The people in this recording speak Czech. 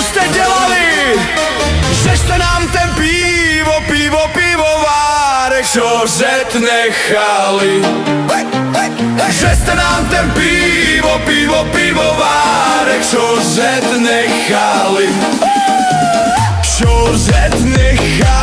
jste dělali? Že jste nám ten pivovárek šořet nechali. Že jste nám ten pivovárek šořet nechali. Šořet nechali.